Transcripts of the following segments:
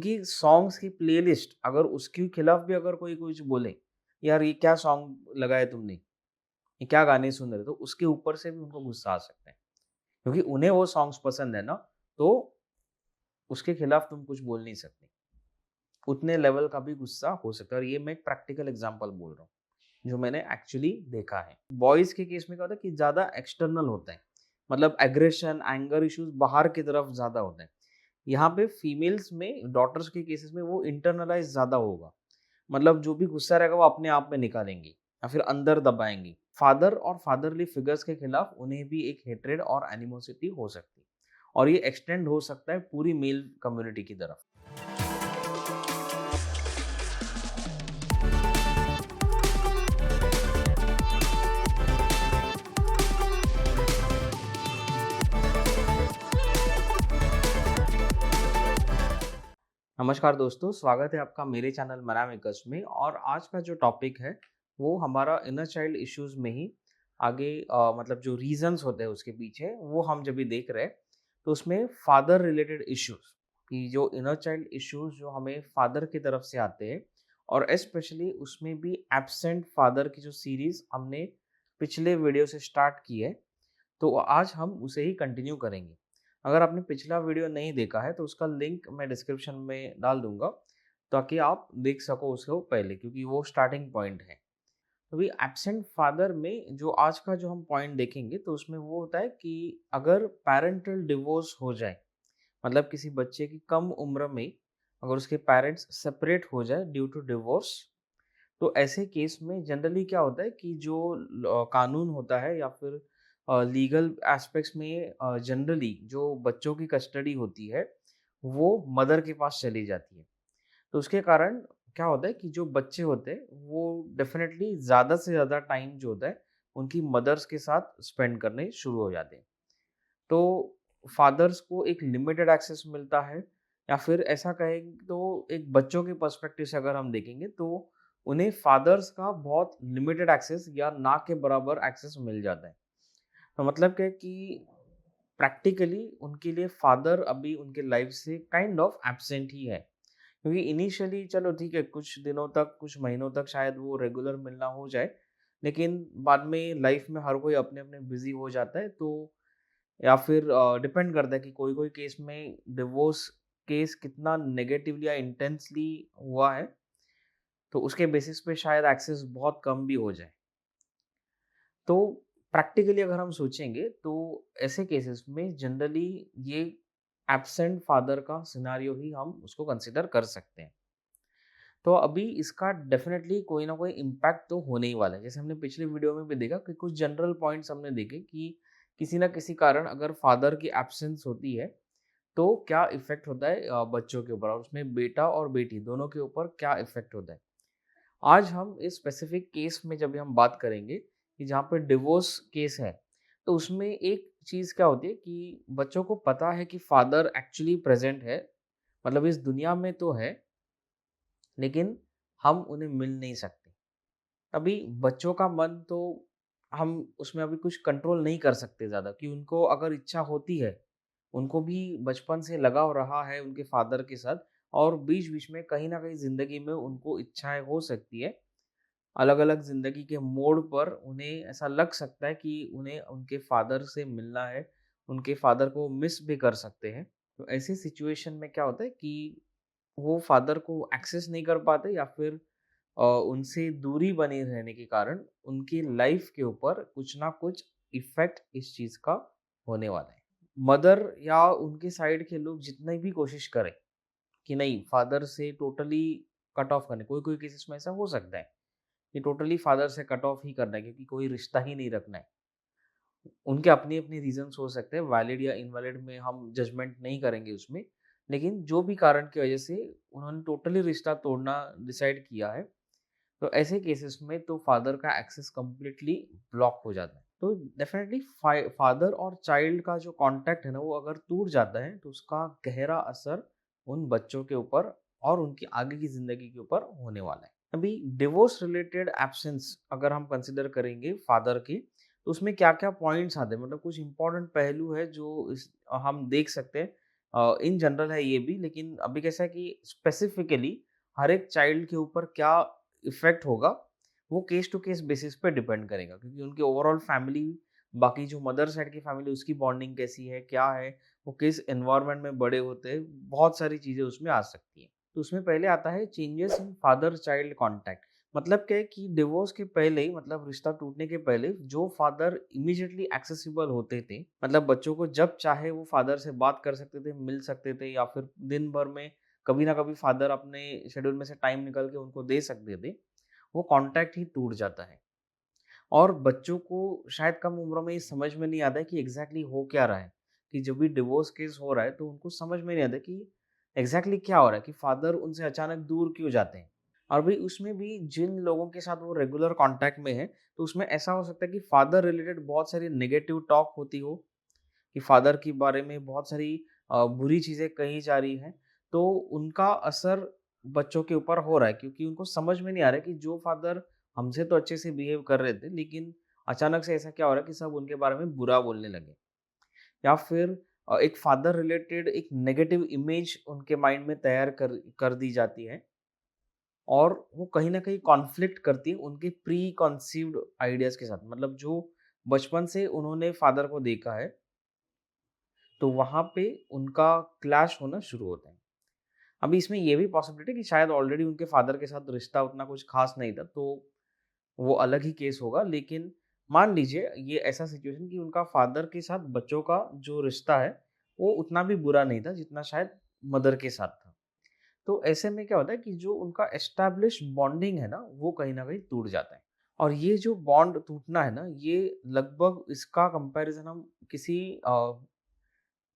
उनकी सॉन्ग्स की प्लेलिस्ट अगर उसके खिलाफ भी अगर कोई कुछ बोले, यार ये क्या सॉन्ग लगाया तुमने? ये क्या गाने सुन रहे हो? तो उसके ऊपर से भी उनको गुस्सा आ सकता है। क्योंकि उन्हें वो सॉन्ग्स पसंद है ना, तो उसके खिलाफ तुम कुछ बोल नहीं सकते। उतने लेवल का भी गुस्सा हो सकता है और ये मैं एक प्रैक्टिकल एग्जांपल बोल रहा हूँ, जो मैंने एक्चुअली देखा है। बॉयज़ के केस में क्या होता है कि ज़्यादा एक्सटर्नल होता है, मतलब एग्रेशन, एंगर इश्यूज़ बाहर की तरफ ज़्यादा होता है। यहाँ पे फीमेल्स में, डॉटर्स के केसेस में वो इंटरनलाइज़ ज़्यादा होगा। मतलब जो भी गुस्सा रहेगा वो अपने आप में निकालेंगी या फिर अंदर दबाएँगी। फादर और फादरली फिगर्स के खिलाफ उन्हें भी एक हेट्रेड और एनिमोसिटी हो सकती है और ये एक्सटेंड हो सकता है पूरी मेल कम्युनिटी की तरफ। नमस्कार दोस्तों, स्वागत है आपका मेरे चैनल मना मेकर्स में। और आज का जो टॉपिक है वो हमारा इनर चाइल्ड इश्यूज में ही आगे मतलब जो रीजंस होते हैं उसके पीछे वो हम जब भी देख रहे हैं, तो उसमें फादर रिलेटेड इश्यूज की जो इनर चाइल्ड इश्यूज जो हमें फादर की तरफ से आते हैं, और स्पेशली उसमें भी एब्सेंट फादर की जो सीरीज हमने पिछले वीडियो से स्टार्ट की है, तो आज हम उसे ही कंटिन्यू करेंगे। अगर आपने पिछला वीडियो नहीं देखा है तो उसका लिंक मैं डिस्क्रिप्शन में डाल दूंगा, ताकि आप देख सको उसको पहले, क्योंकि वो स्टार्टिंग पॉइंट है। तो भी एब्सेंट फादर में जो आज का जो हम पॉइंट देखेंगे, तो उसमें वो होता है कि अगर पेरेंटल डिवोर्स हो जाए, मतलब किसी बच्चे की कम उम्र में अगर उसके पेरेंट्स सेपरेट हो जाए ड्यू टू डिवोर्स, तो ऐसे केस में जनरली क्या होता है कि जो कानून होता है या फिर लीगल एस्पेक्ट्स में जनरली जो बच्चों की कस्टडी होती है वो मदर के पास चली जाती है। तो उसके कारण क्या होता है कि जो बच्चे होते हैं वो डेफिनेटली ज़्यादा से ज़्यादा टाइम जो होता है उनकी मदर्स के साथ स्पेंड करने शुरू हो जाते हैं। तो फादर्स को एक लिमिटेड एक्सेस मिलता है, या फिर ऐसा कहें तो एक बच्चों के पर्सपेक्टिव से अगर हम देखेंगे तो उन्हें फादर्स का बहुत लिमिटेड एक्सेस या ना के बराबर एक्सेस मिल जाता है। तो मतलब क्या है कि प्रैक्टिकली उनके लिए फादर अभी उनके लाइफ से काइंड ऑफ एब्सेंट ही है। क्योंकि इनिशियली चलो ठीक है, कुछ दिनों तक, कुछ महीनों तक शायद वो रेगुलर मिलना हो जाए, लेकिन बाद में लाइफ में हर कोई अपने अपने बिजी हो जाता है। तो या फिर डिपेंड करता है कि कोई-कोई केस में डिवोर्स केस कितना नेगेटिवली या इंटेंसली हुआ है, तो उसके बेसिस पे शायद एक्सेस बहुत कम भी हो जाए। तो प्रैक्टिकली अगर हम सोचेंगे तो ऐसे केसेस में जनरली ये एब्सेंट फादर का सिनेरियो ही हम उसको कंसीडर कर सकते हैं। तो अभी इसका डेफिनेटली कोई ना कोई इम्पैक्ट तो होने ही वाला है। जैसे हमने पिछले वीडियो में भी देखा कि कुछ जनरल पॉइंट्स हमने देखे कि किसी ना किसी कारण अगर फादर की एब्सेंस होती है तो क्या इफ़ेक्ट होता है बच्चों के ऊपर, और उसमें बेटा और बेटी दोनों के ऊपर क्या इफ़ेक्ट होता है। आज हम इस स्पेसिफिक केस में जब भी हम बात करेंगे कि जहाँ पे डिवोर्स केस है, तो उसमें एक चीज़ क्या होती है कि बच्चों को पता है कि फादर एक्चुअली प्रेज़ेंट है, मतलब इस दुनिया में तो है, लेकिन हम उन्हें मिल नहीं सकते। अभी बच्चों का मन तो हम उसमें अभी कुछ कंट्रोल नहीं कर सकते ज़्यादा, कि उनको अगर इच्छा होती है, उनको भी बचपन से लगाव रहा है उनके फादर के साथ, और बीच-बीच में कहीं न कहीं ज़िंदगी में उनको इच्छाएँ हो सकती है। अलग-अलग ज़िंदगी के मोड़ पर उन्हें ऐसा लग सकता है कि उन्हें उनके फादर से मिलना है, उनके फादर को मिस भी कर सकते हैं। तो ऐसी सिचुएशन में क्या होता है कि वो फादर को एक्सेस नहीं कर पाते, या फिर उनसे दूरी बनी रहने के कारण उनकी लाइफ के ऊपर कुछ ना कुछ इफ़ेक्ट इस चीज़ का होने वाला है। मदर या उनके साइड के लोग जितनी भी कोशिश करें कि नहीं फादर से टोटली कट ऑफ करने, कोई-कोई केसेस में ऐसा हो सकता है कि टोटली फादर से कट ऑफ ही करना है क्योंकि कोई रिश्ता ही नहीं रखना है। उनके अपनी-अपनी रीज़न्स हो सकते हैं, वैलिड या इनवैलिड में हम जजमेंट नहीं करेंगे उसमें। लेकिन जो भी कारण की वजह से उन्होंने टोटली रिश्ता तोड़ना डिसाइड किया है, तो ऐसे केसेस में तो फादर का एक्सेस कंप्लीटली ब्लॉक हो जाता है। तो डेफ़िनेटली फादर और चाइल्ड का जो कॉन्टैक्ट है ना, वो अगर टूट जाता है, तो उसका गहरा असर उन बच्चों के ऊपर और उनकी आगे की ज़िंदगी के ऊपर होने वाला है। अभी डिवोर्स रिलेटेड एब्सेंस अगर हम कंसिडर करेंगे फादर की, तो उसमें क्या-क्या पॉइंट्स आते हैं, मतलब कुछ इम्पोर्टेंट पहलू है जो हम देख सकते हैं इन जनरल है ये भी, लेकिन अभी कैसा है कि स्पेसिफिकली हर एक चाइल्ड के ऊपर क्या इफ़ेक्ट होगा, वो केस टू केस बेसिस पे डिपेंड करेगा, क्योंकि उनकी ओवरऑल फैमिली, बाकी जो मदर साइड की फैमिली उसकी बॉन्डिंग कैसी है, क्या है, वो किस एनवायरनमेंट में बड़े होते हैं, बहुत सारी चीज़ें उसमें आ सकती हैं। तो उसमें पहले आता है changes in father child contact. मतलब क्या है कि डिवोर्स के पहले ही, मतलब रिश्ता टूटने के पहले जो फादर इमीडिएटली एक्सेसिबल होते थे, मतलब बच्चों को जब चाहे वो फादर से बात कर सकते थे, मिल सकते थे, या फिर दिन भर में कभी ना कभी फादर अपने शेड्यूल में से टाइम निकाल के उनको दे सकते थे, वो कॉन्टैक्ट ही टूट जाता है। और बच्चों को शायद कम उम्र में ये समझ में नहीं आता है कि एग्जैक्टली हो क्या रहा है, कि जब भी डिवोर्स केस हो रहा है तो उनको समझ में नहीं आता कि एग्जैक्टली क्या हो रहा है, कि फादर उनसे अचानक दूर क्यों जाते हैं। और भाई उसमें भी जिन लोगों के साथ वो रेगुलर कांटेक्ट में है, तो उसमें ऐसा हो सकता है कि फादर रिलेटेड बहुत सारी नेगेटिव टॉक होती हो, कि फादर के बारे में बहुत सारी बुरी चीज़ें कही जा रही हैं, तो उनका असर बच्चों के ऊपर हो रहा है, क्योंकि उनको समझ में नहीं आ रहा है कि जो फादर हमसे तो अच्छे से बिहेव कर रहे थे, लेकिन अचानक से ऐसा क्या हो रहा है कि सब उनके बारे में बुरा बोलने लगे। या फिर एक फादर रिलेटेड एक नेगेटिव इमेज उनके माइंड में तैयार कर दी जाती है, और वो कहीं न कहीं कॉन्फ्लिक्ट करती है उनके प्री कॉन्सीव्ड आइडियाज़ के साथ। मतलब जो बचपन से उन्होंने फादर को देखा है, तो वहाँ पे उनका क्लैश होना शुरू होता है। अभी इसमें ये भी पॉसिबिलिटी है कि शायद ऑलरेडी उनके फादर के साथ रिश्ता उतना कुछ खास नहीं था, तो वो अलग ही केस होगा। लेकिन मान लीजिए ये ऐसा सिचुएशन कि उनका फादर के साथ बच्चों का जो रिश्ता है, वो उतना भी बुरा नहीं था जितना शायद मदर के साथ था। तो ऐसे में क्या होता है कि जो उनका एस्टैब्लिश बॉन्डिंग है ना, वो कहीं न कहीं टूट जाता है। और ये जो बॉन्ड टूटना है ना, ये लगभग इसका कंपैरिज़न हम किसी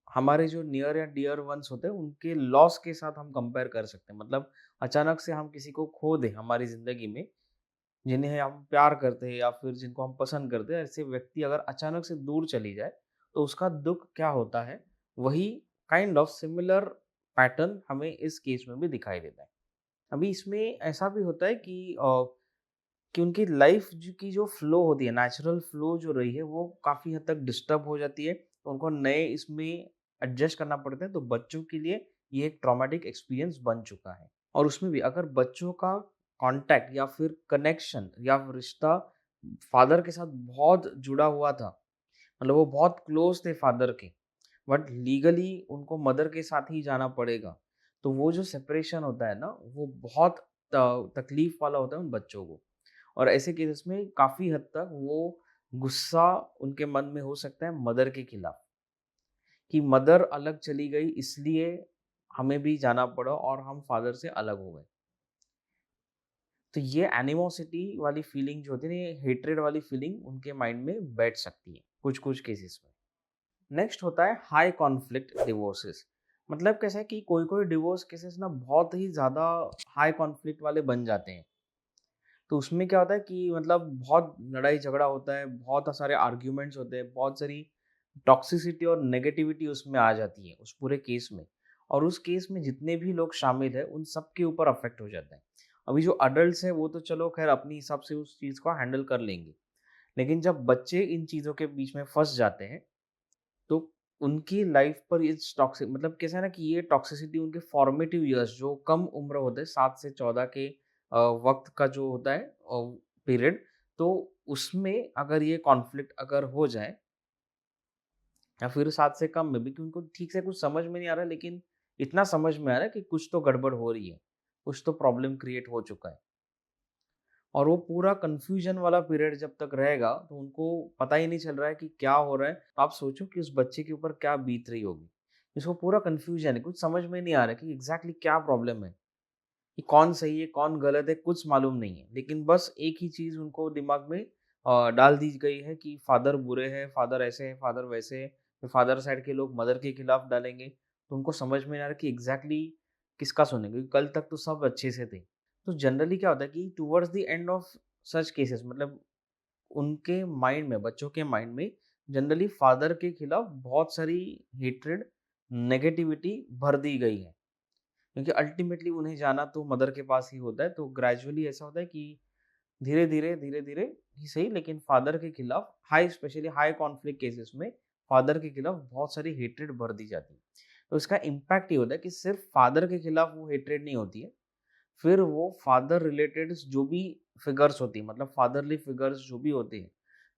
हमारे जो नियर या डियर वन्स होते हैं उनके लॉस के साथ हम कंपेयर कर सकते हैं। मतलब अचानक से हम किसी को खो दें हमारी ज़िंदगी में, जिन्हें हम प्यार करते हैं या फिर जिनको हम पसंद करते हैं, ऐसे व्यक्ति अगर अचानक से दूर चली जाए, तो उसका दुःख क्या होता है, वही काइंड ऑफ सिमिलर पैटर्न हमें इस केस में भी दिखाई देता है। अभी इसमें ऐसा भी होता है कि उनकी लाइफ की जो फ्लो होती है, नेचुरल फ्लो जो रही है, वो काफ़ी हद तक डिस्टर्ब हो जाती है। तो उनको नए इसमें एडजस्ट करना पड़ता है, तो बच्चों के लिए ये एक ट्रॉमेटिक एक्सपीरियंस बन चुका है। और उसमें भी अगर बच्चों का कॉन्टैक्ट या फिर कनेक्शन या फिर रिश्ता फादर के साथ बहुत जुड़ा हुआ था, मतलब वो बहुत क्लोज थे फादर के, बट लीगली उनको मदर के साथ ही जाना पड़ेगा, तो वो जो सेपरेशन होता है ना, वो बहुत तकलीफ वाला होता है उन बच्चों को। और ऐसे केसेस में काफ़ी हद तक वो गुस्सा उनके मन में हो सकता है मदर के खिलाफ, कि मदर अलग चली गई इसलिए हमें भी जाना पड़ा और हम फादर से अलग हो गए। तो ये एनिमोसिटी वाली फीलिंग जो होती है ना, ये हेट्रेड वाली फीलिंग उनके माइंड में बैठ सकती है कुछ-कुछ केसेस में। नेक्स्ट होता है हाई कॉन्फ्लिक्ट डिवोर्सेस। मतलब कैसा है कि कोई-कोई डिवोर्स केसेस ना बहुत ही ज़्यादा हाई कॉन्फ्लिक्ट वाले बन जाते हैं। तो उसमें क्या होता है कि मतलब बहुत लड़ाई झगड़ा होता है, बहुत सारे आर्ग्यूमेंट्स होते हैं, बहुत सारी टॉक्सिसिटी और नेगेटिविटी उसमें आ जाती है उस पूरे केस में। और उस केस में जितने भी लोग शामिल हैं उन सब के ऊपर अफेक्ट हो जाता है। अभी जो अडल्ट्स हैं वो तो चलो खैर अपनी हिसाब से उस चीज़ को हैंडल कर लेंगे, लेकिन जब बच्चे इन चीज़ों के बीच में फंस जाते हैं, तो उनकी लाइफ पर इस टॉक्सिक, मतलब कैसा है ना कि ये टॉक्सिसिटी उनके फॉर्मेटिव इयर्स जो कम उम्र होते हैं 7 से 14 के वक्त का जो होता है पीरियड, तो उसमें अगर ये कॉन्फ्लिक्ट अगर हो जाए, या फिर 7 से कम में भी, कि उनको ठीक से कुछ समझ में नहीं आ रहा है, लेकिन इतना समझ में आ रहा है कि कुछ तो गड़बड़ हो रही है, कुछ तो प्रॉब्लम क्रिएट हो चुका है। और वो पूरा कन्फ्यूजन वाला पीरियड जब तक रहेगा, तो उनको पता ही नहीं चल रहा है कि क्या हो रहा है। तो आप सोचो कि उस बच्चे के ऊपर क्या बीत रही होगी। इसको पूरा कन्फ्यूजन है, कुछ समझ में नहीं आ रहा है कि एग्ज़ैक्टली क्या प्रॉब्लम है, कि कौन सही है, कौन गलत है, कुछ मालूम नहीं है। लेकिन बस एक ही चीज़ उनको दिमाग में डाल दी गई है कि फादर बुरे हैं, फादर ऐसे हैं, फादर वैसे हैं। फिर फादर साइड के लोग मदर के खिलाफ डालेंगे, तो उनको समझ में नहीं आ रहा कि एग्ज़ैक्टली किसका सुनें, क्योंकि कल तक तो सब अच्छे से थे। तो जनरली क्या होता है कि towards the end of such cases, मतलब उनके माइंड में, बच्चों के माइंड में जनरली फादर के खिलाफ बहुत सारी हेट्रेड, नेगेटिविटी भर दी गई है, क्योंकि अल्टीमेटली उन्हें जाना तो मदर के पास ही होता है। तो ग्रेजुअली ऐसा होता है कि धीरे-धीरे ही सही, लेकिन फादर के खिलाफ स्पेशली हाई कॉन्फ्लिक्ट केसेस में फादर के खिलाफ बहुत सारी हेट्रेड भर दी जाती है। तो इसका इम्पैक्ट ये होता है कि सिर्फ फादर के खिलाफ वो हेट्रेड नहीं होती है, फिर वो फादर रिलेटेड जो भी फिगर्स होती है, मतलब फादरली फिगर्स जो भी होते हैं,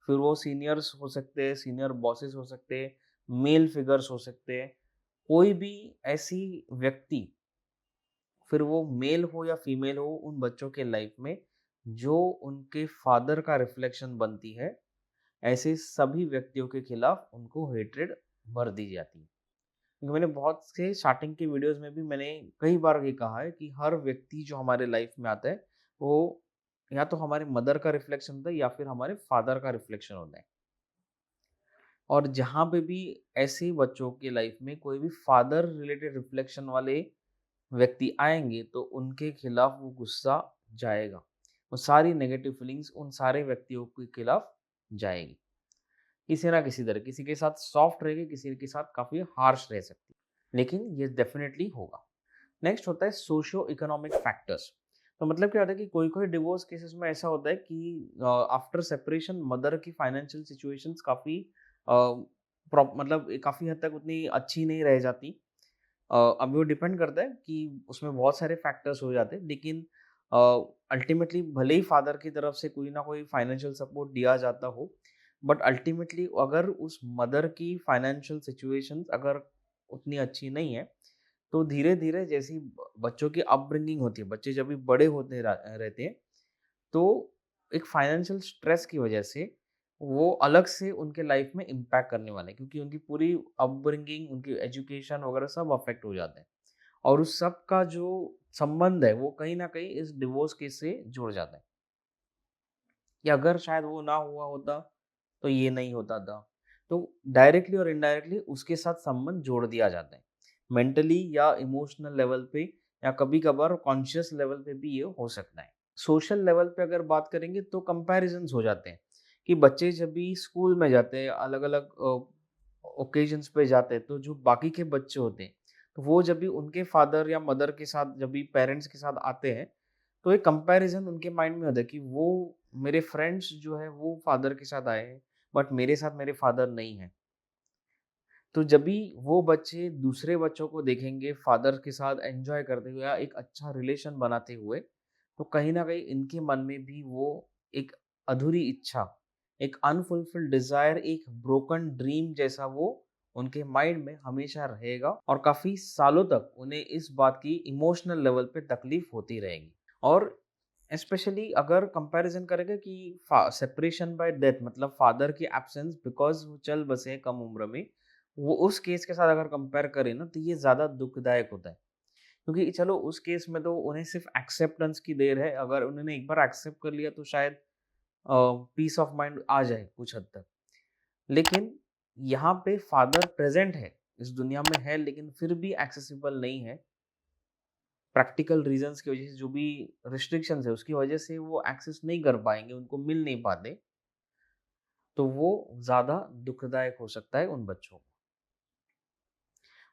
फिर वो सीनियर्स हो सकते हैं, सीनियर बॉसेस हो सकते हैं, मेल फिगर्स हो सकते हैं, कोई भी ऐसी व्यक्ति, फिर वो मेल हो या फीमेल हो, उन बच्चों के लाइफ में जो उनके फादर का रिफ्लेक्शन बनती है, ऐसे सभी व्यक्तियों के खिलाफ उनको हेट्रेड भर दी जाती है। क्योंकि मैंने बहुत से स्टार्टिंग के वीडियोस में भी मैंने कई बार ये कहा है कि हर व्यक्ति जो हमारे लाइफ में आता है, वो या तो हमारे मदर का रिफ्लेक्शन होता है या फिर हमारे फादर का रिफ्लेक्शन होता है। और जहाँ पे भी ऐसे बच्चों के लाइफ में कोई भी फादर रिलेटेड रिफ्लेक्शन वाले व्यक्ति आएंगे, तो उनके खिलाफ वो गुस्सा जाएगा, वो सारी नेगेटिव फीलिंग्स उन सारे व्यक्तियों के खिलाफ जाएगी। किसी ना किसी तरह, किसी के साथ सॉफ्ट रहेगी, किसी के साथ काफ़ी हार्श रह सकती है, लेकिन ये डेफिनेटली होगा। नेक्स्ट होता है सोशियो इकोनॉमिक फैक्टर्स। तो मतलब क्या होता है कि कोई-कोई डिवोर्स केसेस में ऐसा होता है कि आफ्टर सेपरेशन मदर की फाइनेंशियल सिचुएशंस काफ़ी मतलब काफ़ी हद तक उतनी अच्छी नहीं रह जाती। अब वो डिपेंड करता है कि उसमें बहुत सारे फैक्टर्स हो जाते हैं, लेकिन अल्टीमेटली भले ही फादर की तरफ से कोई ना कोई फाइनेंशियल सपोर्ट दिया जाता हो, बट अल्टीमेटली अगर उस मदर की फाइनेंशियल सिचुएशंस अगर उतनी अच्छी नहीं है, तो धीरे-धीरे जैसी बच्चों की अपब्रिंगिंग होती है, बच्चे जब भी बड़े होते रहते हैं, तो एक फाइनेंशियल स्ट्रेस की वजह से वो अलग से उनके लाइफ में इम्पैक्ट करने वाले हैं, क्योंकि उनकी पूरी अपब्रिंगिंग, उनकी एजुकेशन वगैरह सब अफेक्ट हो जाते हैं। और उस सब का जो संबंध है, वो कहीं न कहीं इस डिवोर्स केस से जुड़ जाता है, कि अगर शायद वो ना हुआ होता, तो ये नहीं होता था। तो डायरेक्टली और इनडायरेक्टली उसके साथ संबंध जोड़ दिया जाता है। मेंटली या इमोशनल लेवल पे या कभी-कभार कॉन्शियस लेवल पे भी ये हो सकता है। सोशल लेवल पे अगर बात करेंगे तो कंपैरिजन्स हो जाते हैं, कि बच्चे जब भी स्कूल में जाते हैं, अलग-अलग ओकेजन्स पे जाते हैं, तो जो बाकी के बच्चे होते हैं, तो वो जब भी उनके फादर या मदर के साथ, जब भी पेरेंट्स के साथ आते हैं, तो एक कंपैरिजन उनके माइंड में होता है कि वो मेरे फ्रेंड्स जो है वो फादर के साथ आए हैं, बट मेरे साथ मेरे फादर नहीं है। तो जब भी वो बच्चे दूसरे बच्चों को देखेंगे फादर के साथ एंजॉय करते हुए या एक अच्छा रिलेशन बनाते हुए, तो कहीं ना कहीं इनके मन में भी वो एक अधूरी इच्छा, एक अनफुलफिल्ड डिजायर, एक ब्रोकन ड्रीम जैसा वो उनके माइंड में हमेशा रहेगा, और काफी सालों तक उन्हें इस बात की इमोशनल लेवल पे तकलीफ होती रहेगी। और स्पेशली अगर कंपैरिजन करेंगे कि सेपरेशन बाय डेथ, मतलब फादर की एब्सेंस बिकॉज वो चल बसे हैं कम उम्र में, वो उस केस के साथ अगर कंपेयर करें ना, तो ये ज़्यादा दुखदायक होता है। क्योंकि चलो उस केस में तो उन्हें सिर्फ एक्सेप्टेंस की देर है, अगर उन्होंने एक बार एक्सेप्ट कर लिया तो शायद पीस ऑफ माइंड आ जाए कुछ हद तक। लेकिन यहाँ पे फादर प्रेजेंट है, इस दुनिया में है, लेकिन फिर भी एक्सेसिबल नहीं है। प्रैक्टिकल रीजंस की वजह से, जो भी रिस्ट्रिक्शंस है उसकी वजह से वो एक्सेस नहीं कर पाएंगे, उनको मिल नहीं पाते, तो वो ज़्यादा दुखदायक हो सकता है उन बच्चों को।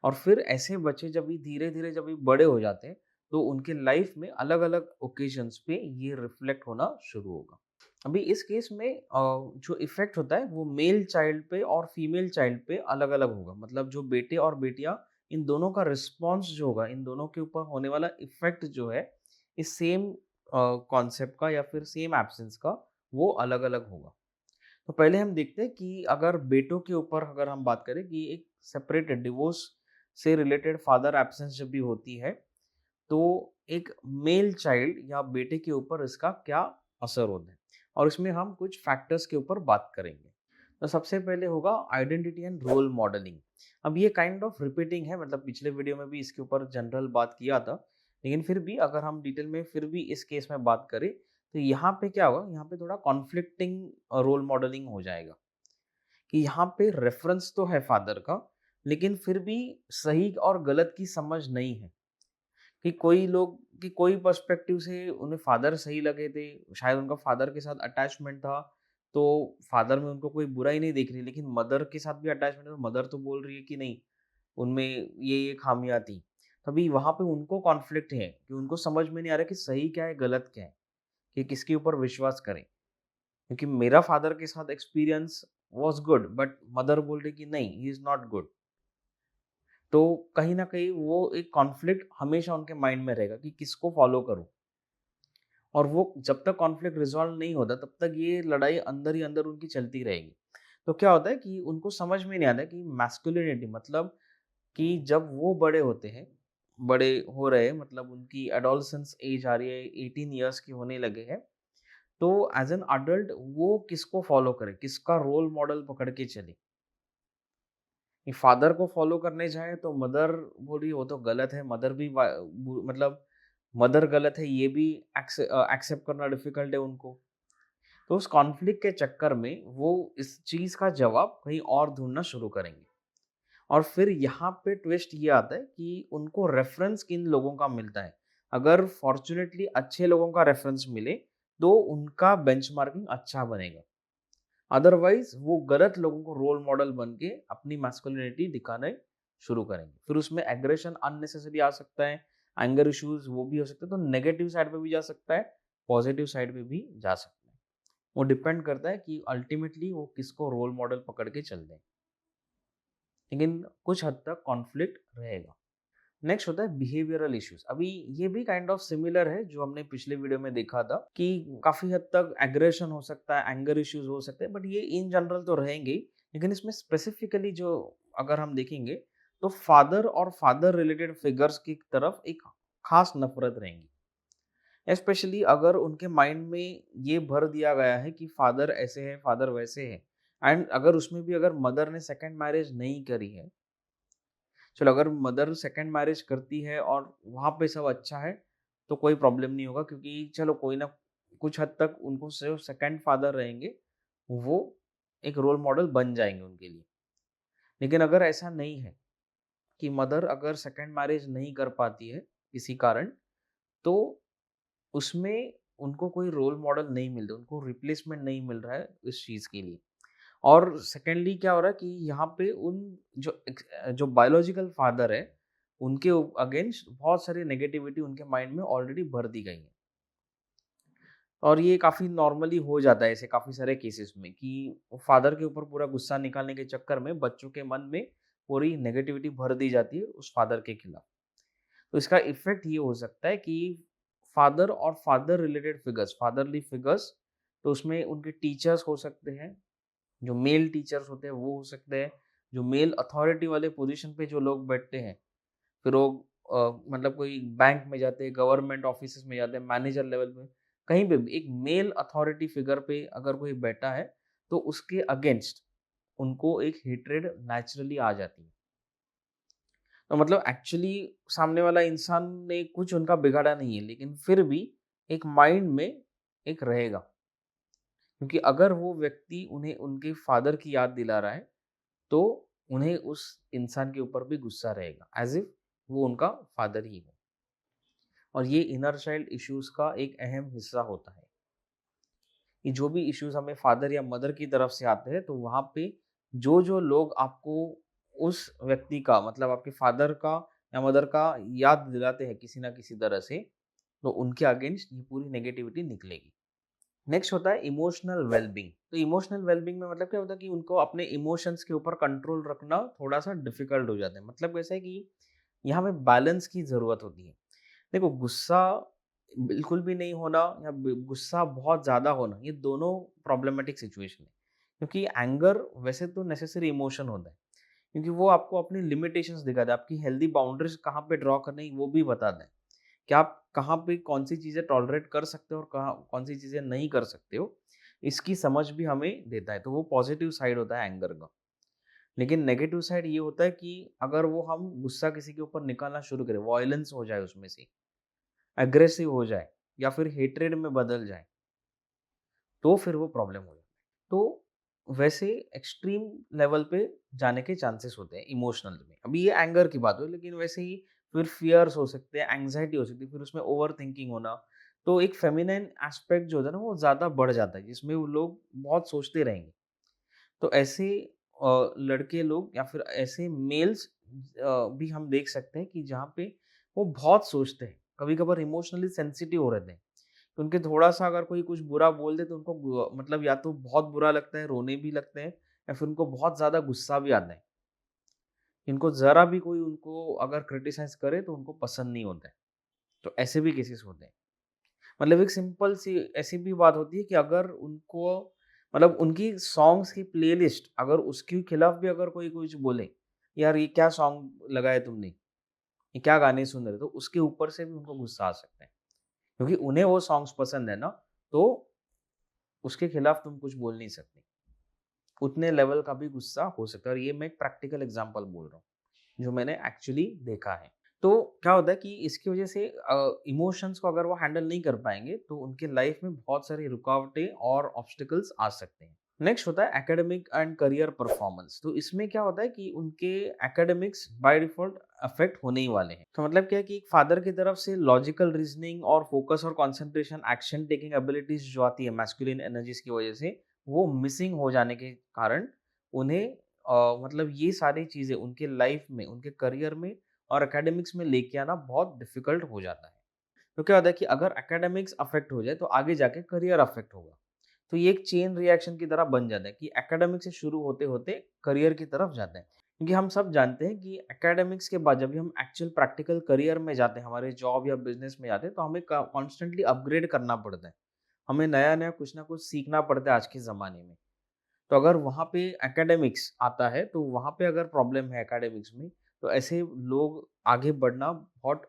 और फिर ऐसे बच्चे जब भी धीरे-धीरे जब भी बड़े हो जाते हैं, तो उनके लाइफ में अलग-अलग ओकेजन्स पे ये रिफ्लेक्ट होना शुरू होगा। अभी इस केस में जो इफ़ेक्ट होता है वो मेल चाइल्ड पे और फीमेल चाइल्ड पे अलग-अलग होगा। मतलब जो बेटे और बेटियाँ, इन दोनों का रिस्पॉन्स जो होगा, इन दोनों के ऊपर होने वाला इफ़ेक्ट जो है, इस सेम कॉन्सेप्ट का या फिर सेम एब्सेंस का, वो अलग-अलग होगा। तो पहले हम देखते हैं कि अगर बेटों के ऊपर अगर हम बात करें कि एक सेपरेटेड डिवोर्स से रिलेटेड फादर एब्सेंस जब भी होती है, तो एक मेल चाइल्ड या बेटे के ऊपर इसका क्या असर होता है, और इसमें हम कुछ फैक्टर्स के ऊपर बात करेंगे। तो सबसे पहले होगा आइडेंटिटी एंड रोल मॉडलिंग। अब ये काइंड ऑफ रिपीटिंग है, मतलब पिछले वीडियो में भी इसके ऊपर जनरल बात किया था, लेकिन फिर भी अगर हम डिटेल में फिर भी इस केस में बात करें, तो यहाँ पे क्या होगा, यहाँ पे थोड़ा कॉन्फ्लिक्टिंग रोल मॉडलिंग हो जाएगा, कि यहाँ पे रेफरेंस तो है फादर का, लेकिन फिर भी सही और गलत की समझ नहीं है। कि कोई लोग, कि कोई पर्सपेक्टिव से उन्हें फादर सही लगे थे, शायद उनका फादर के साथ अटैचमेंट था, तो फादर में उनको कोई बुराई नहीं दिख रही, लेकिन मदर के साथ भी अटैचमेंट है, तो मदर तो बोल रही है कि नहीं, उनमें ये खामियां थी। तभी वहां पे उनको कॉन्फ्लिक्ट है, कि उनको समझ में नहीं आ रहा कि सही क्या है गलत क्या है, कि किसके ऊपर विश्वास करें। क्योंकि मेरा फादर के साथ experience was good, but mother बोल रही कि नहीं, ही इज नॉट गुड। तो कहीं न कहीं वो एक कॉन्फ्लिक्ट हमेशा उनके माइंड में रहेगा कि किसको फ़ॉलो करूँ? और वो जब तक कॉन्फ्लिक्ट रिज़ॉल्व नहीं होता तब तक ये लड़ाई अंदर ही अंदर उनकी चलती रहेगी। तो क्या होता है कि उनको समझ में नहीं आता कि मैस्कुलिनिटी मतलब कि जब वो बड़े होते हैं, बड़े हो रहे हैं मतलब उनकी एडोलेसेंस एज आ रही है, 18 इयर्स की होने लगे हैं, तो एज़ एन एडल्ट वो किसको फ़ॉलो करे, किसका रोल मॉडल पकड़ के चले। कि फादर को फ़ॉलो करने जाएँ तो मदर बोल रही है वो तो गलत है, मदर भी मतलब मदर गलत है ये भी एक्सेप्ट करना डिफ़िकल्ट है उनको। तो उस कॉन्फ्लिक्ट के चक्कर में वो इस चीज़ का जवाब कहीं और ढूँढना शुरू करेंगे। और फिर यहाँ पे ट्विस्ट ये आता है कि उनको रेफ़रेंस किन लोगों का मिलता है। अगर फॉर्च्यूनेटली अच्छे लोगों का रेफ़रेंस मिले, तो उनका बेंचमार्किंग अच्छा बनेगा। अदरवाइज़ वो गलत लोगों को रोल मॉडल बन के अपनी मैस्कुलिनिटी दिखाने शुरू करेंगे। फिर उसमें एग्रेशन अननेसेसरी आ सकता है, एंगर इश्यूज़ वो भी हो सकते हैं, तो नेगेटिव साइड पे भी जा सकता है, पॉज़िटिव साइड पे भी जा सकता है। वो डिपेंड करता है कि अल्टीमेटली वो किसको रोल मॉडल पकड़ के चल दें। लेकिन कुछ हद तक कॉन्फ्लिक्ट रहेगा। नेक्स्ट होता है बिहेवियरल इश्यूज। अभी ये भी काइंड ऑफ सिमिलर है जो हमने पिछले वीडियो में देखा था कि काफी हद तक एग्रेशन हो सकता है, एंगर इश्यूज हो सकते हैं, बट ये इन जनरल तो रहेंगे ही। लेकिन इसमें स्पेसिफिकली जो अगर हम देखेंगे तो फादर और फादर रिलेटेड फिगर्स की तरफ एक खास नफरत रहेंगी, स्पेशली अगर उनके माइंड में ये भर दिया गया है कि फादर ऐसे है, फादर वैसे है। एंड अगर उसमें भी अगर मदर ने सेकंड मैरिज नहीं करी है, चलो अगर मदर सेकंड मैरिज करती है और वहाँ पे सब अच्छा है, तो कोई प्रॉब्लम नहीं होगा क्योंकि चलो कोई ना कुछ हद तक उनको जो सेकंड फादर रहेंगे, वो एक रोल मॉडल बन जाएँगे उनके लिए। लेकिन अगर ऐसा नहीं है कि मदर अगर सेकंड मैरिज नहीं कर पाती है किसी कारण, तो उसमें उनको कोई रोल मॉडल नहीं मिल रहा, उनको रिप्लेसमेंट नहीं मिल रहा है इस चीज़ के लिए। और सेकेंडली क्या हो रहा है कि यहाँ पे उन जो बायोलॉजिकल फादर है, उनके अगेंस्ट बहुत सारी नेगेटिविटी उनके माइंड में ऑलरेडी भर दी गई है। और ये काफ़ी नॉर्मली हो जाता है ऐसे काफ़ी सारे केसेस में कि फादर के ऊपर पूरा गुस्सा निकालने के चक्कर में बच्चों के मन में पूरी नेगेटिविटी भर दी जाती है उस फादर के खिलाफ। तो इसका इफ़ेक्ट ये हो सकता है कि फादर और father related figures, fatherly figures, तो उसमें उनके टीचर्स हो सकते हैं, जो मेल टीचर्स होते हैं वो हो सकते हैं, जो मेल अथॉरिटी वाले पोजीशन पे जो लोग बैठते हैं, फिर वो मतलब कोई बैंक में जाते हैं, गवर्नमेंट ऑफिसेज़ में जाते हैं, मैनेजर लेवल पे, कहीं पे भी एक मेल अथॉरिटी फिगर पे अगर कोई बैठा है, तो उसके अगेंस्ट उनको एक हेट्रेड नेचुरली आ जाती है। तो मतलब एक्चुअली सामने वाला इंसान ने कुछ उनका बिगाड़ा नहीं है, लेकिन फिर भी एक माइंड में एक रहेगा। क्योंकि अगर वो व्यक्ति उन्हें उनके फादर की याद दिला रहा है, तो उन्हें उस इंसान के ऊपर भी गुस्सा रहेगा, एज़ इफ वो उनका फादर ही हो। और ये इनर चाइल्ड इश्यूज़ का एक अहम हिस्सा होता है, कि जो भी इश्यूज़ हमें फादर या मदर की तरफ से आते हैं, तो वहाँ पे जो-जो लोग आपको उस व्यक्ति का मतलब आपके फादर का या मदर का याद दिलाते हैं किसी न किसी तरह से, तो उनके अगेंस्ट ये पूरी नेगेटिविटी निकलेगी। नेक्स्ट होता है इमोशनल वेलबींग। तो इमोशनल वेलबींग में मतलब क्या होता है कि उनको अपने इमोशंस के ऊपर कंट्रोल रखना थोड़ा-सा डिफ़िकल्ट हो जाता है। मतलब कैसा है कि यहाँ पे बैलेंस की ज़रूरत होती है। देखो गुस्सा बिल्कुल भी नहीं होना या गुस्सा बहुत ज़्यादा होना, ये दोनों प्रॉब्लमैटिक सिचुएशन है। क्योंकि एंगर वैसे तो नेसेसरी इमोशन होता है, क्योंकि वो आपको अपनी लिमिटेशंस दिखाता है, आपकी हेल्दी बाउंड्रीज कहाँ पे ड्रॉ करनी है वो भी बताता है कि आप कहाँ पे कौन-सी चीज़ें टॉलरेट कर सकते हो और कहाँ कौन-सी चीज़ें नहीं कर सकते हो, इसकी समझ भी हमें देता है। तो वो पॉजिटिव साइड होता है एंगर का। लेकिन नेगेटिव साइड ये होता है कि अगर वो हम गुस्सा किसी के ऊपर निकालना शुरू करें, वॉयलेंस हो जाए उसमें से, एग्रेसिव हो जाए या फिर हेट्रेड में बदल जाए, तो फिर वो प्रॉब्लम हो जाता है। तो वैसे एक्सट्रीम लेवल पे जाने के चांसेस होते हैं इमोशनल में। अभी ये एंगर की बात हुई, लेकिन वैसे ही फिर फियर्स हो सकते हैं, एंग्जायटी हो सकती है, फिर उसमें ओवर थिंकिंग होना। तो एक फेमिनिन एस्पेक्ट जो होता है ना वो ज़्यादा बढ़ जाता है, जिसमें वो लोग बहुत सोचते रहेंगे। तो ऐसे लड़के लोग या फिर ऐसे मेल्स भी हम देख सकते हैं कि जहाँ पे वो बहुत सोचते हैं, कभी-कभार इमोशनली सेंसिटिव हो रहते हैं। तो उनके थोड़ा-सा अगर कोई कुछ बुरा बोल दे तो उनको मतलब या तो बहुत बुरा लगता है, रोने भी लगते हैं या फिर उनको बहुत ज़्यादा गुस्सा भी आता है इनको ज़रा भी कोई उनको अगर क्रिटिसाइज़ करे तो उनको पसंद नहीं होता है। तो ऐसे भी केसेस होते हैं। मतलब एक सिंपल सी ऐसी भी बात होती है कि अगर उनको मतलब उनकी सॉन्ग्स की प्लेलिस्ट अगर उसके खिलाफ भी अगर कोई कुछ बोले, यार ये क्या सॉन्ग लगाया तुमने? ये क्या गाने सुन रहे हो? तो उसके ऊपर से भी उनको गुस्सा आ सकता है। क्योंकि उन्हें वो सॉन्ग्स पसंद है ना, तो उसके खिलाफ तुम कुछ बोल नहीं सकते। उतने लेवल का भी गुस्सा हो सकता है और ये मैं एक प्रैक्टिकल एग्जांपल बोल रहा हूँ, जो मैंने एक्चुअली देखा है। तो क्या होता है कि इसकी वजह से इमोशंस को अगर वो हैंडल नहीं कर पाएँगे, तो उनके लाइफ में बहुत सारी रुकावटें और ऑब्स्टिकल्स आ सकते हैं। नेक्स्ट होता है एकेडमिक एंड करियर परफॉर्मेंस। तो इसमें क्या होता है कि उनके एकेडमिक्स बाय डिफ़ॉल्ट अफ़ेक्ट होने ही वाले हैं। तो मतलब क्या है कि एक फादर की तरफ से लॉजिकल रीज़निंग और फ़ोकस और कंसंट्रेशन, एक्शन टेकिंग एबिलिटीज़ जो आती है मैस्कुलिन एनर्जीज़ की वजह से, वो मिसिंग हो जाने के कारण उन्हें मतलब ये सारी चीज़ें उनके लाइफ में, उनके करियर में और एकेडमिक्स में लेके आना बहुत डिफ़िकल्ट हो जाता है। तो क्या होता है कि अगर एकेडमिक्स अफ़ेक्ट हो जाए तो आगे जाके करियर अफ़ेक्ट होगा। तो ये एक चेन रिएक्शन की तरह बन जाता है कि एकेडमिक्स से शुरू होते-होते करियर की तरफ जाते हैं। क्योंकि हम सब जानते हैं कि एकेडमिक्स के बाद जब भी हम एक्चुअल प्रैक्टिकल करियर में जाते हैं, हमारे जॉब या बिज़नेस में जाते हैं, तो हमें क कॉन्स्टेंटली अपग्रेड करना पड़ता है। हमें नया-नया कुछ ना कुछ सीखना पड़ता है आज के ज़माने में। तो अगर वहाँ पे एकेडमिक्स आता है, तो वहाँ पे अगर प्रॉब्लम है एकेडमिक्स में, तो ऐसे लोग आगे बढ़ना बहुत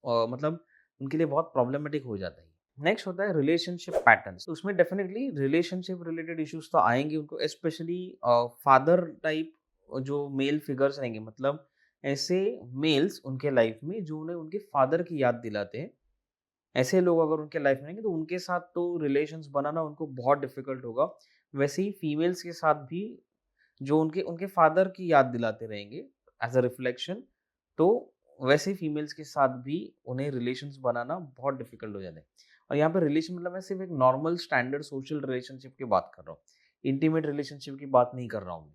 मतलब उनके लिए बहुत प्रॉब्लमैटिक हो जाता है। नेक्स्ट होता है रिलेशनशिप पैटर्न्स। तो उसमें डेफिनिटली रिलेशनशिप रिलेटेड इश्यूज़ तो आएँगे उनको, स्पेशली फादर टाइप जो मेल फिगर्स रहेंगे, मतलब ऐसे मेल्स उनके लाइफ में जो उन्हें उनके फादर की याद दिलाते हैं। ऐसे लोग अगर उनके लाइफ में रहेंगे तो उनके साथ तो रिलेशंस बनाना उनको बहुत डिफिकल्ट होगा। वैसे ही फीमेल्स के साथ भी जो उनके उनके फादर की याद दिलाते रहेंगे एज़ अ रिफ्लेक्शन, तो वैसे ही फीमेल्स के साथ भी उन्हें रिलेशंस बनाना बहुत डिफिकल्ट हो जाता है। और यहाँ पे रिलेशन मतलब मैं सिर्फ एक नॉर्मल स्टैंडर्ड सोशल रिलेशनशिप की बात कर रहा हूँ। इंटीमेट रिलेशनशिप की बात नहीं कर रहा हूँ मैं।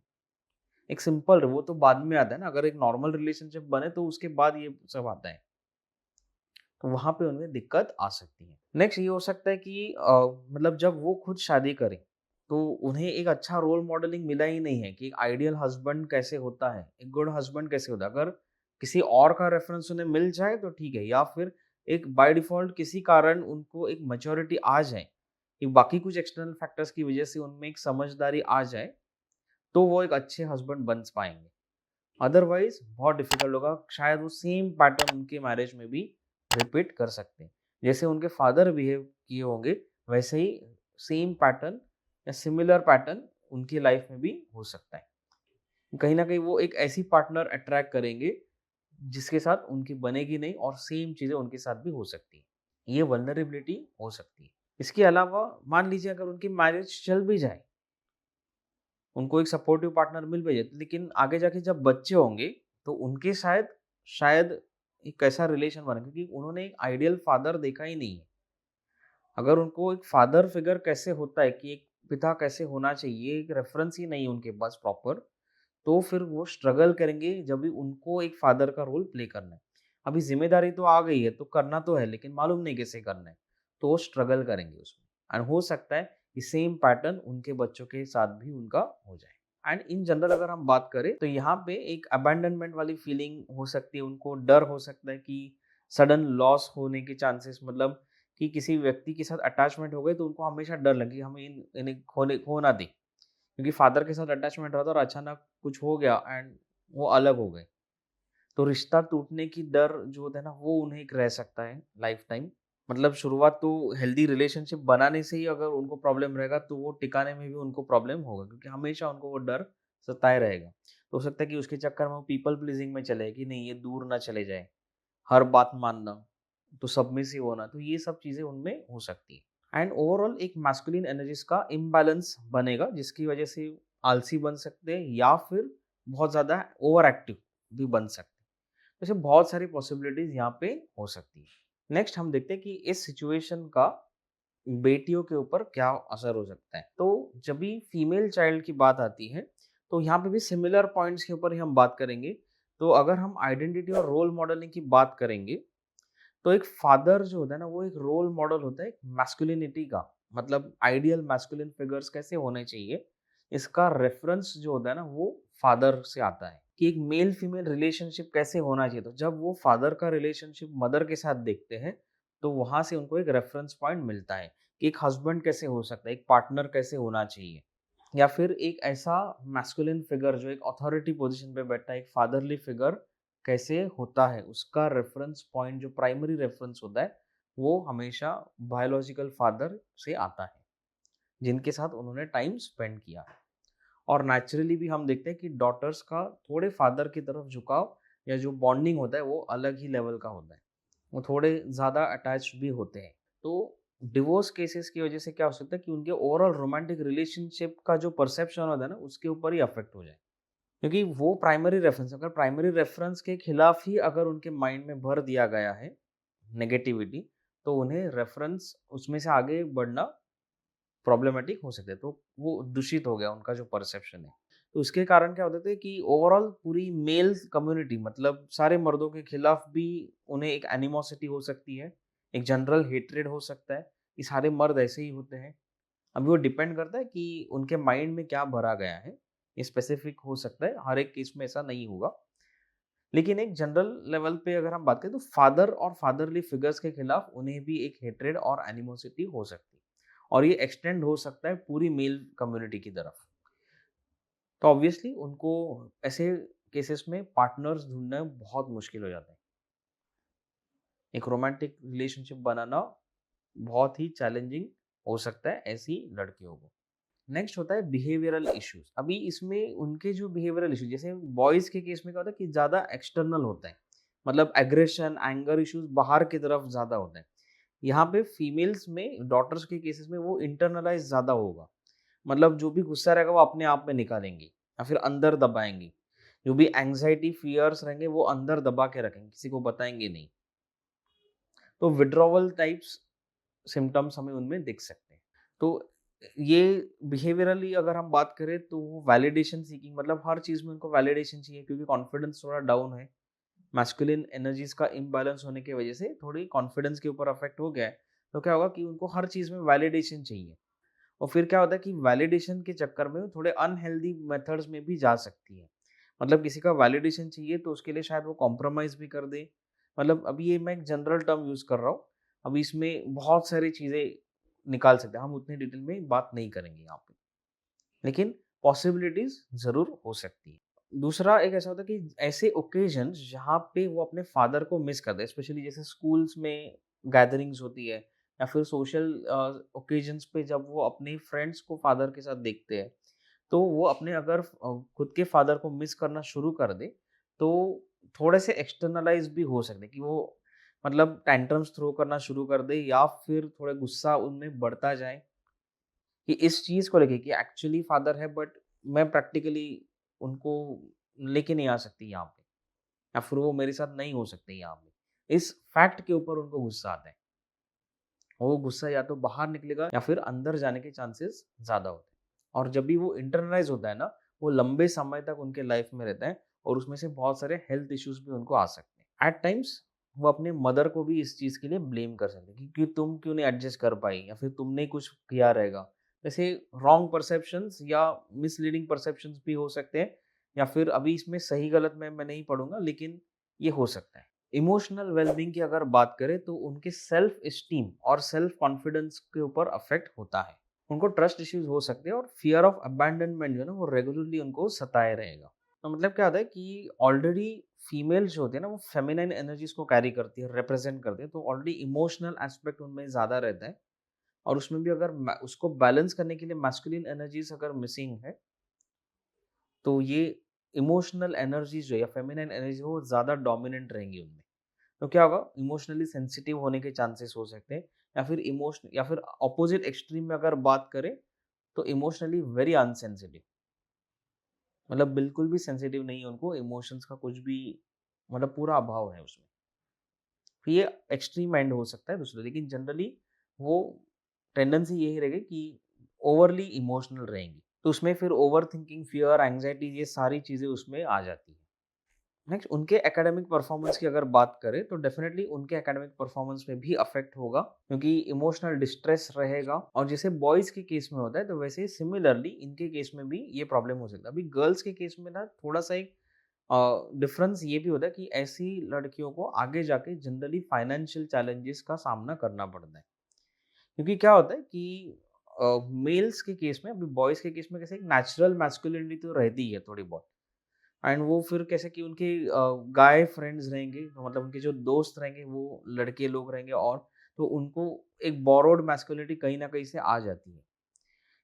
एक सिंपल वो तो बाद में आता है ना, अगर एक नॉर्मल रिलेशनशिप बने तो उसके बाद ये सब आता है। तो वहाँ पे उनमें दिक्कत आ सकती है। नेक्स्ट ये हो सकता है कि मतलब जब वो खुद शादी करें, तो उन्हें एक अच्छा रोल मॉडलिंग मिला ही नहीं है कि एक आइडियल हस्बैंड कैसे होता है, एक गुड हस्बैंड कैसे होता है। अगर किसी और का रेफरेंस उन्हें मिल जाए तो ठीक है, या फिर एक बाय डिफ़ॉल्ट किसी कारण उनको एक मैच्योरिटी आ जाए, कि बाकी कुछ एक्सटर्नल फैक्टर्स की वजह से उनमें एक समझदारी आ जाए, तो वो एक अच्छे हस्बैंड बन पाएँगे। अदरवाइज़ बहुत डिफ़िकल्ट होगा, शायद वो सेम पैटर्न उनके मैरिज में भी रिपीट कर सकते हैं। जैसे उनके फादर बिहेव किए होंगे, वैसे ही सेम पैटर्न या सिमिलर पैटर्न उनकी लाइफ में भी हो सकता है। कहीं न कहीं वो एक ऐसी पार्टनर अट्रैक्ट करेंगे, जिसके साथ उनकी बनेगी नहीं और सेम चीज़ें उनके साथ भी हो सकती हैं। ये वल्नरेबिलिटी हो सकती है। इसके अलावा मान लीजिए अगर उनकी मैरिज चल भी जाए, उनको एक सपोर्टिव पार्टनर मिल भी जाए, लेकिन आगे जाके जब बच्चे होंगे, तो उनके शायद शायद एक कैसा रिलेशन बने, क्योंकि उन्होंने एक आइडियल फादर देखा ही नहीं है। अगर उनको एक फादर फिगर कैसे होता है कि एक पिता कैसे होना चाहिए, एक रेफरेंस ही नहीं है उनके पास प्रॉपर, तो फिर वो स्ट्रगल करेंगे जब भी उनको एक फादर का रोल प्ले करना है। अभी ज़िम्मेदारी तो आ गई है, तो करना तो है, लेकिन मालूम नहीं कैसे करना है, तो वो स्ट्रगल करेंगे उसमें। एंड हो सकता है कि सेम पैटर्न उनके बच्चों के साथ भी उनका हो जाए। एंड इन जनरल अगर हम बात करें, तो यहाँ पे एक अबैंडनमेंट वाली फीलिंग हो सकती है, उनको डर हो सकता है कि सडन लॉस होने के चांसेस, मतलब कि किसी व्यक्ति के साथ अटैचमेंट हो गए तो उनको हमेशा डर लगे कि हमें इन्हें खो ना दें। क्योंकि फादर के साथ अटैचमेंट रहा था और अचानक कुछ हो गया एंड वो अलग हो गए। तो रिश्ता टूटने की डर जो होता है ना, वो उन्हें एक रह सकता है लाइफ टाइम। मतलब शुरुआत तो हेल्दी रिलेशनशिप बनाने से ही अगर उनको प्रॉब्लम रहेगा, तो वो टिकाने में भी उनको प्रॉब्लम होगा, क्योंकि हमेशा उनको वो डर सताए रहेगा। तो हो सकता है कि उसके चक्कर में वो पीपल प्लीजिंग में चले कि नहीं ये दूर ना चले जाए, हर बात मानना, तो सबमिसिव होना, तो ये सब चीज़ें उनमें हो सकती है। एंड ओवरऑल एक मैस्कुलिन एनर्जीज़ का इम्बैलेंस बनेगा, जिसकी वजह से आलसी बन सकते हैं या फिर बहुत ज़्यादा ओवर एक्टिव भी बन सकते हैं। वैसे बहुत सारी पॉसिबिलिटीज़ यहाँ पे हो सकती है। नेक्स्ट हम देखते हैं कि इस सिचुएशन का बेटियों के ऊपर क्या असर हो सकता है। तो जब भी फीमेल चाइल्ड की बात आती है, तो यहाँ पे भी सिमिलर पॉइंट्स के ऊपर ही हम बात करेंगे। तो अगर हम आइडेंटिटी और रोल मॉडलिंग की बात करेंगे, तो एक फादर जो होता है ना, वो एक रोल मॉडल होता है एक मैस्कुलिनिटी का। मतलब आइडियल मैस्कुलिन फिगर्स कैसे होने चाहिए, इसका रेफरेंस जो होता है ना, वो फादर से आता है। कि एक मेल फीमेल रिलेशनशिप कैसे होना चाहिए। तो जब वो फादर का रिलेशनशिप मदर के साथ देखते हैं, तो वहाँ से उनको एक रेफरेंस पॉइंट मिलता है कि एक हस्बैंड कैसे हो सकता है, एक पार्टनर कैसे होना चाहिए, या फिर एक ऐसा मैस्कुलिन फिगर जो एक अथॉरिटी पोजीशन पे बैठा है, एक फादरली फिगर कैसे होता है, उसका रेफरेंस पॉइंट जो प्राइमरी रेफरेंस होता है, वो हमेशा बायोलॉजिकल फादर से आता है, जिनके साथ उन्होंने टाइम स्पेंड किया है। और नेचुरली भी हम देखते हैं कि डॉटर्स का थोड़े फादर की तरफ झुकाव या जो बॉन्डिंग होता है वो अलग ही लेवल का होता है, वो थोड़े ज़्यादा अटैच्ड भी होते हैं। तो डिवोर्स केसेस की वजह से क्या हो सकता है कि उनके ओवरऑल रोमांटिक रिलेशनशिप का जो परसेप्शन होता है ना, उसके ऊपर ही अफेक्ट हो जाए, क्योंकि वो प्राइमरी रेफरेंस, अगर प्राइमरी रेफरेंस के खिलाफ ही अगर उनके माइंड में भर दिया गया है नेगेटिविटी, तो उन्हें रेफरेंस उसमें से आगे बढ़ना प्रॉब्लमेटिक हो सकते हैं। तो वो दूषित हो गया उनका जो परसेप्शन है। तो उसके कारण क्या होते थे कि ओवरऑल पूरी मेल कम्युनिटी, मतलब सारे मर्दों के खिलाफ भी उन्हें एक एनिमोसिटी हो सकती है, एक जनरल हेट्रेड हो सकता है कि सारे मर्द ऐसे ही होते हैं। अभी वो डिपेंड करता है कि उनके माइंड में क्या भरा गया है, ये स्पेसिफिक हो सकता है, हर एक केस में ऐसा नहीं होगा। लेकिन एक जनरल लेवल पे अगर हम बात करें तो फादर और फादरली फिगर्स के खिलाफ उन्हें भी एक हेट्रेड और एनिमोसिटी हो सकती है, और ये एक्सटेंड हो सकता है पूरी मेल कम्युनिटी की तरफ। तो ऑब्वियसली उनको ऐसे केसेस में पार्टनर्स ढूंढना बहुत मुश्किल हो जाता है। एक रोमांटिक रिलेशनशिप बनाना बहुत ही चैलेंजिंग हो सकता है ऐसी लड़कियों को। नेक्स्ट होता है बिहेवियरल इश्यूज। अभी इसमें उनके जो बिहेवियरल इश्यूज, जैसे बॉयज के केस में क्या होता है कि ज़्यादा एक्सटर्नल होता है, मतलब एग्रेशन एंगर इश्यूज बाहर की तरफ ज़्यादा होता है। यहाँ पे फीमेल्स में, डॉटर्स के केसेस में वो इंटरनलाइज ज़्यादा होगा, मतलब जो भी गुस्सा रहेगा वो अपने आप में निकालेंगी या फिर अंदर दबाएंगी। जो भी एंग्जाइटी फियर्स रहेंगे वो अंदर दबा के रखेंगे, किसी को बताएंगे नहीं। तो विड्रॉवल टाइप्स सिम्टम्स हमें उनमें दिख सकते हैं। तो ये बिहेवियरली अगर हम बात करें तो वैलिडेशन सीकिंग, मतलब हर चीज़ में उनको वैलिडेशन चाहिए, क्योंकि कॉन्फिडेंस थोड़ा डाउन है। मैस्कुलिन एनर्जीज का इम्बैलेंस होने की वजह से थोड़ी कॉन्फिडेंस के ऊपर अफेक्ट हो गया है। तो क्या होगा कि उनको हर चीज़ में वैलिडेशन चाहिए, और फिर क्या होता है कि वैलिडेशन के चक्कर में वो थोड़े अनहेल्दी मेथड्स में भी जा सकती है। मतलब किसी का वैलिडेशन चाहिए तो उसके लिए शायद वो कॉम्प्रोमाइज़ भी कर दे। मतलब अभी ये मैं एक जनरल टर्म यूज़ कर रहा हूँ। अभी इसमें बहुत सारी चीज़ें निकाल सकते हैं, हम उतनी डिटेल में बात नहीं करेंगे यहाँ पे। लेकिन पॉसिबिलिटीज़ ज़रूर हो सकती है। दूसरा एक ऐसा होता है कि ऐसे ओकेजन्स जहाँ पे वो अपने फादर को मिस करते हैं, स्पेशली जैसे स्कूल्स में गैदरिंग्स होती है, या फिर सोशल ओकेजन्स पे जब वो अपने फ्रेंड्स को फादर के साथ देखते हैं, तो वो अपने अगर खुद के फादर को मिस करना शुरू कर दे, तो थोड़े से एक्सटर्नलाइज भी हो सकते हैं कि वो मतलब टैंट्रम्स थ्रो करना शुरू कर दे, या फिर थोड़ा गुस्सा उनमें बढ़ता जाए कि इस चीज़ को लेके कि एक्चुअली फादर है, बट मैं प्रैक्टिकली उनको लेके नहीं आ सकती यहाँ पे, या फिर वो मेरे साथ नहीं हो सकते यहाँ पे। इस फैक्ट के ऊपर उनको गुस्सा आता है, और वो गुस्सा या तो बाहर निकलेगा या फिर अंदर जाने के चांसेस ज़्यादा होते हैं। और जब भी वो इंटरनलाइज होता है ना, वो लंबे समय तक उनके लाइफ में रहता है, और उसमें से बहुत सारे हेल्थ इश्यूज भी उनको आ सकते हैं। एट टाइम्स वो अपने मदर को भी इस चीज़ के लिए ब्लेम कर सकते हैं कि तुम क्यों नहीं एडजस्ट कर पाई, या फिर तुमने कुछ किया रहेगा। वैसे रॉन्ग परसेप्शंस या मिसलीडिंग परसेप्शंस भी हो सकते हैं, या फिर अभी इसमें सही गलत में मैं नहीं पढ़ूंगा, लेकिन ये हो सकता है। इमोशनल वेलबींग की अगर बात करें तो उनके सेल्फ एस्टीम और सेल्फ कॉन्फिडेंस के ऊपर अफेक्ट होता है। उनको ट्रस्ट इश्यूज हो सकते हैं, और फियर ऑफ अबैंडनमेंट जो है ना, वो रेगुलरली उनको सताए रहेगा। तो मतलब क्या होता है कि ऑलरेडी फीमेल जो होती है ना, वो फेमिनाइन एनर्जीज को कैरी करती है, रिप्रेजेंट करती है, तो ऑलरेडी इमोशनल एस्पेक्ट उनमें ज़्यादा रहता है। और उसमें भी अगर उसको बैलेंस करने के लिए मैस्कुलिन एनर्जीज अगर मिसिंग है, तो ये इमोशनल एनर्जीज जो है या फेमिनाइन एनर्जी वो ज़्यादा डोमिनेंट रहेंगी उनमें। तो क्या होगा, इमोशनली सेंसिटिव होने के चांसेस हो सकते हैं, या फिर अपोजिट एक्सट्रीम में अगर बात करें तो इमोशनली वेरी अनसेंसिटिव, मतलब बिल्कुल भी सेंसिटिव नहीं है, उनको इमोशंस का कुछ भी मतलब पूरा अभाव है उसमें। तो ये एक्सट्रीम एंड हो सकता है दूसरा, लेकिन जनरली वो टेंडेंसी यही रहेगी कि ओवरली इमोशनल रहेंगी, तो उसमें फिर ओवर थिंकिंग, फियर, एंग्जाइटी, ये सारी चीज़ें उसमें आ जाती है। नेक्स्ट उनके एकेडमिक परफॉर्मेंस की अगर बात करें तो डेफिनेटली उनके एकेडमिक परफॉर्मेंस में भी अफेक्ट होगा, क्योंकि इमोशनल डिस्ट्रेस रहेगा। और जैसे बॉयज के केस में होता है, तो वैसे सिमिलरली इनके केस में भी ये प्रॉब्लम हो सकता है। अभी गर्ल्स के केस में ना थोड़ा सा एक डिफरेंस ये भी होता है कि ऐसी लड़कियों को आगे जाके जनरली फाइनेंशियल चैलेंजेस का सामना करना पड़ता है। क्योंकि क्या होता है कि मेल्स के केस में, अभी बॉयज़ के केस में कैसे एक नेचुरल मैस्कुलिनिटी तो रहती है थोड़ी बहुत, एंड वो फिर कैसे कि उनके गाय फ्रेंड्स रहेंगे, तो मतलब उनके जो दोस्त रहेंगे वो लड़के लोग रहेंगे, और तो उनको एक बोरोड मैस्कुलिनिटी कहीं न कहीं से आ जाती है।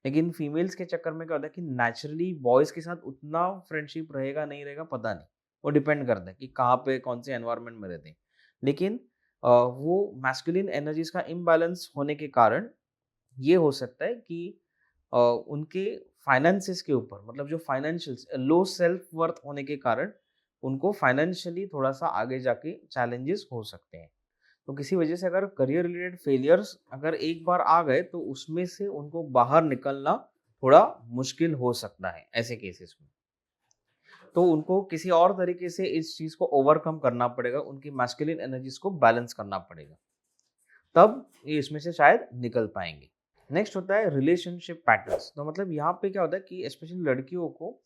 लेकिन फीमेल्स के चक्कर में क्या होता है कि नेचुरली बॉयज़ के साथ उतना फ्रेंडशिप रहेगा, नहीं रहेगा, पता नहीं। वो डिपेंड करता है कि कहाँ पे कौन से एनवायरनमेंट में रहते हैं। लेकिन वो मैस्कुलिन एनर्जीज़ का इम्बैलेंस होने के कारण ये हो सकता है कि उनके फाइनेंसेस के ऊपर, मतलब जो फाइनेंशियल्स लो सेल्फ वर्थ होने के कारण उनको फाइनेंशियली थोड़ा-सा आगे जाके चैलेंजेस हो सकते हैं। तो किसी वजह से अगर करियर रिलेटेड फेलियर्स अगर एक बार आ गए तो उसमें से उनको बाहर निकलना थोड़ा मुश्किल हो सकता है ऐसे केसेस में। तो उनको किसी और तरीके से इस चीज़ को ओवरकम करना पड़ेगा, उनकी मैस्कुलिन एनर्जीज को बैलेंस करना पड़ेगा। तब ये इसमें से शायद निकल पाएँगे। नेक्स्ट होता है रिलेशनशिप पैटर्न्स। तो मतलब यहाँ पे क्या होता है कि स्पेशली लड़कियों को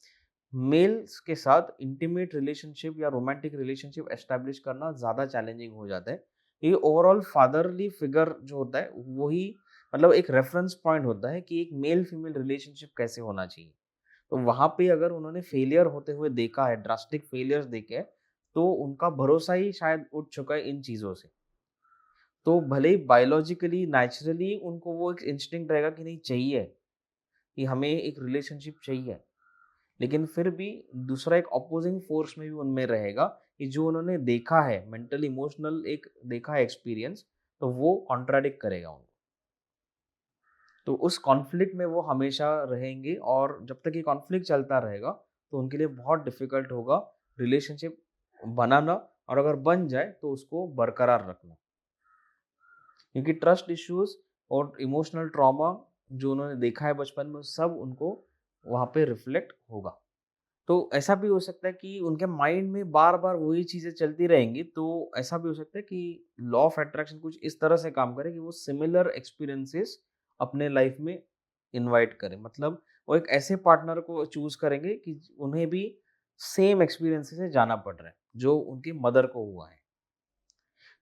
मेल्स के साथ इंटीमेट रिलेशनशिप या रोमांटिक रिलेशनशिप एस्टैब्लिश करना ज़्यादा चैलेंजिंग हो जाता है। ये ओवरऑल फादरली फिगर जो होता है वही, मतलब एक रेफरेंस पॉइंट होता है कि एक मेल फीमेल रिलेशनशिप कैसे होना चाहिए। तो वहाँ पे अगर उन्होंने फेलियर होते हुए देखा है, ड्रास्टिक फेलियर्स देखे हैं, तो उनका भरोसा ही शायद उठ चुका है इन चीज़ों से। तो भले ही बायोलॉजिकली, नेचुरली उनको वो एक इंस्टिंक्ट रहेगा कि नहीं चाहिए, कि हमें एक रिलेशनशिप चाहिए। लेकिन फिर भी दूसरा एक अपोजिंग फोर्स में भी उनमें रहेगा कि जो उन्होंने देखा है, मेंटल इमोशनल एक देखा है एक्सपीरियंस, तो वो कॉन्ट्राडिक्ट करेगा उनको। तो उस कॉन्फ्लिक्ट में वो हमेशा रहेंगे, और जब तक ये कॉन्फ्लिक्ट चलता रहेगा तो उनके लिए बहुत डिफिकल्ट होगा रिलेशनशिप बनाना, और अगर बन जाए तो उसको बरकरार रखना। क्योंकि ट्रस्ट इश्यूज और इमोशनल ट्रॉमा जो उन्होंने देखा है बचपन में, सब उनको वहाँ पे रिफ्लेक्ट होगा। तो ऐसा भी हो सकता है कि उनके माइंड में बार-बार वही चीज़ें चलती रहेंगी, तो ऐसा भी हो सकता है कि लॉ ऑफ अट्रैक्शन कुछ इस तरह से काम करे कि वो सिमिलर एक्सपीरियंसेस अपने लाइफ में इनवाइट करें। मतलब वो एक ऐसे पार्टनर को चूज़ करेंगे कि उन्हें भी सेम एक्सपीरियंसेस से जाना पड़ रहा है, जो उनकी मदर को हुआ है।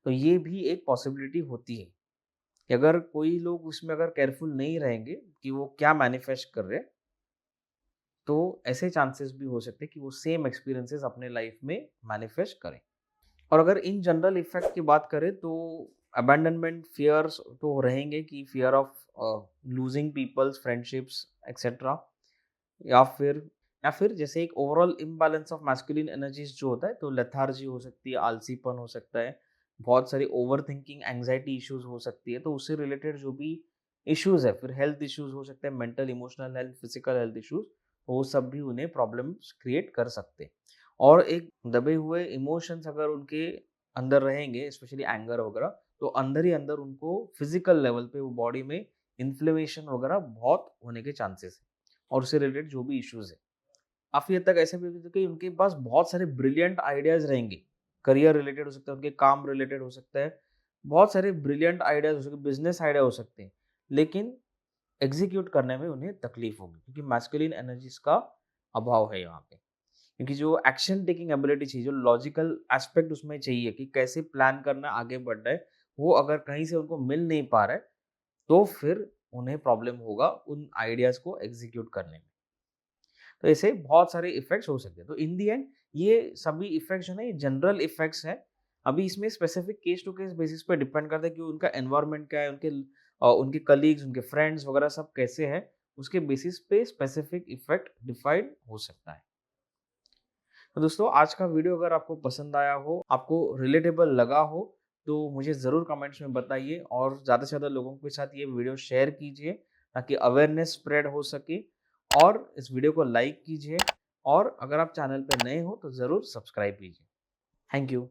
तो ये भी एक पॉसिबिलिटी होती है कि अगर कोई लोग उसमें अगर केयरफुल नहीं रहेंगे कि वो क्या मैनिफेस्ट कर रहे हैं, तो ऐसे चांसेस भी हो सकते हैं कि वो सेम एक्सपीरियंसेस अपने लाइफ में मैनिफेस्ट करें। और अगर इन जनरल इफेक्ट की बात करें तो अबैंडनमेंट फियर्स तो रहेंगे, कि fear of losing people's friendships etcetera, या फिर जैसे एक overall imbalance of masculine energies जो होता है, तो लेथार्जी हो सकती है, आलसीपन हो सकता है, बहुत सारी ओवर थिंकिंग एंग्जाइटी इश्यूज हो सकती है। तो उससे रिलेटेड जो भी इश्यूज है, फिर हेल्थ इश्यूज हो सकते हैं, mental emotional health, physical health issues, वो सब भी उन्हें प्रॉब्लम्स क्रिएट कर सकते हैं। और एक दबे हुए इमोशंस अगर उनके अंदर रहेंगे, स्पेशली एंगर वगैरह, तो अंदर ही अंदर उनको फिजिकल लेवल पे वो बॉडी में इन्फ्लेमेशन वगैरह बहुत होने के चांसेस है, और उससे रिलेटेड जो भी इश्यूज है। काफ़ी हद तक ऐसे भी होते हैं कि उनके पास बहुत सारे ब्रिलियंट आइडियाज़ रहेंगे, करियर रिलेटेड हो सकता है, उनके काम रिलेटेड हो सकता है, बहुत सारे ब्रिलियंट आइडियाज़ हो सकते हैं, बिज़नेस आइडिया हो सकते हैं, लेकिन एग्ज़ीक्यूट करने में उन्हें तकलीफ होगी, क्योंकि मैस्कुलिन एनर्जीज़ का अभाव है यहाँ पे। क्योंकि जो एक्शन टेकिंग एबिलिटी चाहिए, जो लॉजिकल एस्पेक्ट उसमें चाहिए कि कैसे प्लान करना, आगे बढ़ना है, वो अगर कहीं से उनको मिल नहीं पा रहा है, तो फिर उन्हें प्रॉब्लम होगा उन आइडियाज़ को एग्ज़ीक्यूट करने में। तो ऐसे बहुत सारे इफ़ेक्ट्स हो सकते हैं। तो इन द एंड ये सभी इफ़ेक्ट्स जो है ना, ये जनरल इफ़ेक्ट्स हैं। अभी इसमें specific case to case basis पे डिपेंड करता है कि उनका एनवायरनमेंट क्या है, उनके कलीग्स, उनके फ्रेंड्स वगैरह सब कैसे हैं, उसके बेसिस पे स्पेसिफिक इफ़ेक्ट डिफाइन हो सकता है। तो दोस्तों, आज का वीडियो अगर आपको पसंद आया हो, आपको रिलेटेबल लगा हो, तो मुझे ज़रूर कमेंट्स में बताइए, और ज़्यादा से ज़्यादा लोगों के साथ ये वीडियो शेयर कीजिए ताकि अवेयरनेस स्प्रेड हो सके, और इस वीडियो को लाइक कीजिए, और अगर आप चैनल पे नए हो तो ज़रूर सब्सक्राइब कीजिए। Thank you.